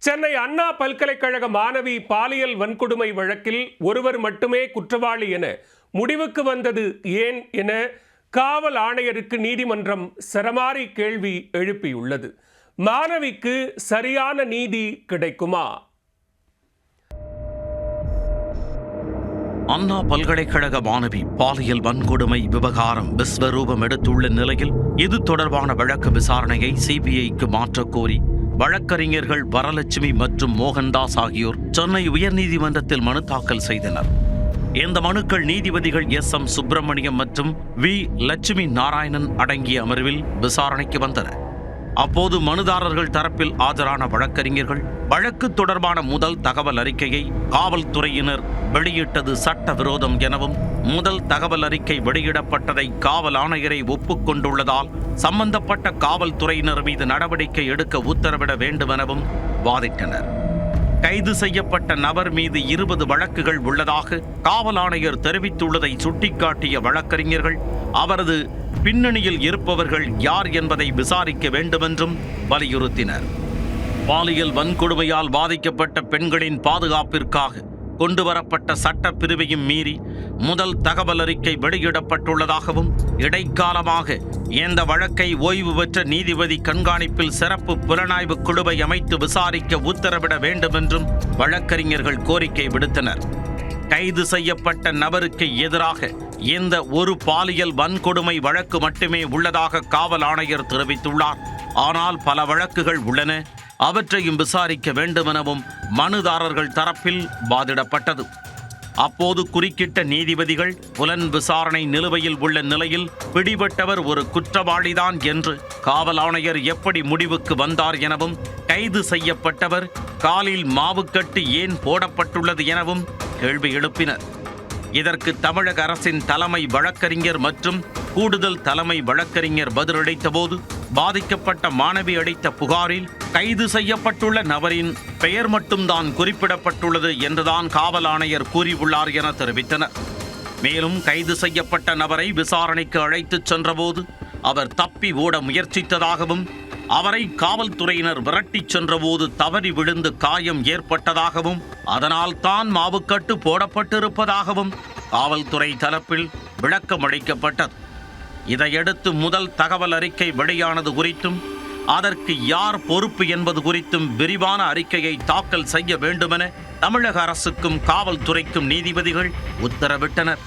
சென்னை அண்ணா பல்கலைக்கழக மாணவி பாலியல் வன்கொடுமை வழக்கில் ஒருவர் மட்டுமே குற்றவாளி என முடிவுக்கு வந்தது ஏன் என காவல் ஆணையருக்கு நீதிமன்றம் சரமாரி கேள்வி எழுப்பியுள்ளது. மாணவிக்கு சரியான நீதி கிடைக்குமா? அண்ணா பல்கலைக்கழக மாணவி பாலியல் வன்கொடுமை விவகாரம் விஸ்வரூபம் எடுத்துள்ள நிலையில் இது தொடர்பான வழக்கு விசாரணையை சிபிஐக்கு மாற்றக் கோரி வழக்கறிஞர்கள் வரலட்சுமி மற்றும் மோகன்தாஸ் ஆகியோர் சென்னை உயர்நீதிமன்றத்தில் மனு தாக்கல் செய்தனர். இந்த மனுக்கள் நீதிபதிகள் எஸ்.எம். சுப்பிரமணியம் மற்றும் வி. லட்சுமி நாராயணன் அடங்கிய அமர்வில் விசாரணைக்கு வந்தன. அப்போது மனுதாரர்கள் தரப்பில் ஆஜரான வழக்கறிஞர்கள் வழக்கு தொடர்பான முதல் தகவல் அறிக்கையை காவல்துறையினர் வெளியிட்டது சட்டவிரோதம் எனவும், முதல் தகவல் அறிக்கை வெளியிடப்பட்டதை காவல் ஆணையரை ஒப்புக்கொண்டுள்ளதால் சம்பந்தப்பட்ட காவல்துறையினர் மீது நடவடிக்கை எடுக்க உத்தரவிட வேண்டும் எனவும் வாதிட்டனர். கைது செய்யப்பட்ட நபர் மீது 20 வழக்குகள் உள்ளதாக காவல் ஆணையர் தெரிவித்துள்ளதை சுட்டிக்காட்டிய வழக்கறிஞர்கள் அவரது பின்னணியில் இருப்பவர்கள் யார் என்பதை விசாரிக்க வேண்டுமென்றும் வலியுறுத்தினர். பாலியல் வன்கொடுமையால் பாதிக்கப்பட்ட பெண்களின் பாதுகாப்பிற்காக கொண்டுவரப்பட்ட சட்டப்பிரிவையும் மீறி முதல் தகவல் அறிக்கை வெளியிடப்பட்டுள்ளதாகவும், இடைக்காலமாக இந்த வழக்கை ஓய்வு பெற்ற நீதிபதி கண்காணிப்பில் சிறப்பு புலனாய்வு குழுவை அமைத்து விசாரிக்க உத்தரவிட வேண்டும் என்றும் வழக்கறிஞர்கள் கோரிக்கை விடுத்தனர். கைது செய்யப்பட்ட நபருக்கு எதிராக இந்த ஒரு பாலியல் வன்கொடுமை வழக்கு மட்டுமே உள்ளதாக காவல் ஆணையர் தெரிவித்துள்ளார். ஆனால் பல வழக்குகள் உள்ளன, அவற்றையும் விசாரிக்க வேண்டுமெனவும் மனுதாரர்கள் தரப்பில் வாதிடப்பட்டது. அப்போது குறுக்கிட்ட நீதிபதிகள் புலன் விசாரணை நிலுவையில் உள்ள நிலையில் பிடிபட்டவர் ஒரு குற்றவாளிதான் என்று காவல் ஆணையர் எப்படி முடிவுக்கு வந்தார் எனவும், கைது செய்யப்பட்டவர் காலில் மாவுக்கட்டு ஏன் போடப்பட்டுள்ளது எனவும் கேள்வி எழுப்பினர். இதற்கு தமிழக அரசின் தலைமை வழக்கறிஞர் மற்றும் கூடுதல் தலைமை வழக்கறிஞர் பதிலளித்த போது, பாதிக்கப்பட்ட மாணவி அளித்த புகாரில் கைது செய்யப்பட்டுள்ள நபரின் பெயர் மட்டும்தான் குறிப்பிடப்பட்டுள்ளது என்றுதான் காவல் ஆணையர் கூறியுள்ளார் என தெரிவித்தனர். மேலும் கைது செய்யப்பட்ட நபரை விசாரணைக்கு அழைத்துச் சென்றபோது அவர் தப்பி ஓட முயற்சித்ததாகவும், அவரை காவல்துறையினர் விரட்டிச் சென்றபோது தவறி விழுந்து காயம் ஏற்பட்டதாகவும், அதனால் தான் மாவுக்கட்டு போடப்பட்டிருப்பதாகவும் காவல்துறை தரப்பில் விளக்கம் அளிக்கப்பட்டது. இதையடுத்து முதல் தகவல் அறிக்கை வெளியானது குறித்தும் அதற்கு யார் பொறுப்பு என்பது குறித்தும் விரிவான அறிக்கையை தாக்கல் செய்ய வேண்டுமென தமிழக அரசுக்கும் காவல்துறைக்கும் நீதிபதிகள் உத்தரவிட்டனர்.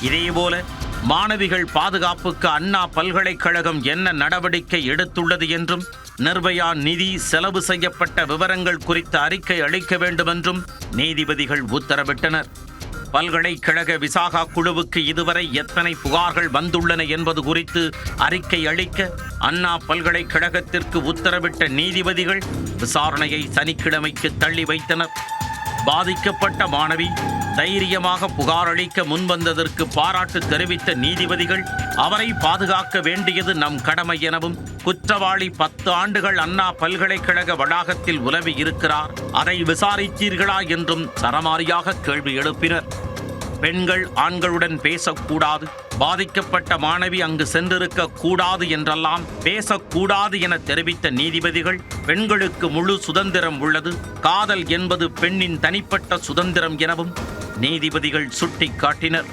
இதேபோல மாணவிகள் பாதுகாப்புக்கு அண்ணா பல்கலைக்கழகம் என்ன நடவடிக்கை எடுத்துள்ளது என்றும், நிர்பயா நிதி செலவு செய்யப்பட்ட விவரங்கள் குறித்த அறிக்கை அளிக்க வேண்டும் என்றும் நீதிபதிகள் உத்தரவிட்டனர். பல்கலைக்கழக விசாகா குழுவுக்கு இதுவரை எத்தனை புகார்கள் வந்துள்ளன என்பது குறித்து அறிக்கை அளிக்க அண்ணா பல்கலைக்கழகத்திற்கு உத்தரவிட்ட நீதிபதிகள் விசாரணையை சனிக்கிழமைக்கு தள்ளி வைத்தனர். பாதிக்கப்பட்ட மாணவி தைரியமாக புகார் அளிக்க முன்வந்ததற்கு பாராட்டு தெரிவித்த நீதிபதிகள் அவரை பாதுகாக்க வேண்டியது நம் கடமை எனவும், குற்றவாளி 10 ஆண்டுகள் அண்ணா பல்கலைக்கழக வளாகத்தில் உலவி இருக்கிறார், அதை விசாரித்தீர்களா என்றும் சரமாரியாக கேள்வி எழுப்பினர். பெண்கள் ஆண்களுடன் பேசக்கூடாது, பாதிக்கப்பட்ட மாணவி அங்கு சென்றிருக்க கூடாது என்றெல்லாம் பேசக்கூடாது என தெரிவித்த நீதிபதிகள், பெண்களுக்கு முழு சுதந்திரம் உள்ளது, காதல் என்பது பெண்ணின் தனிப்பட்ட சுதந்திரம் எனவும் நீதிபதிகள் சுட்டிக்காட்டினர்.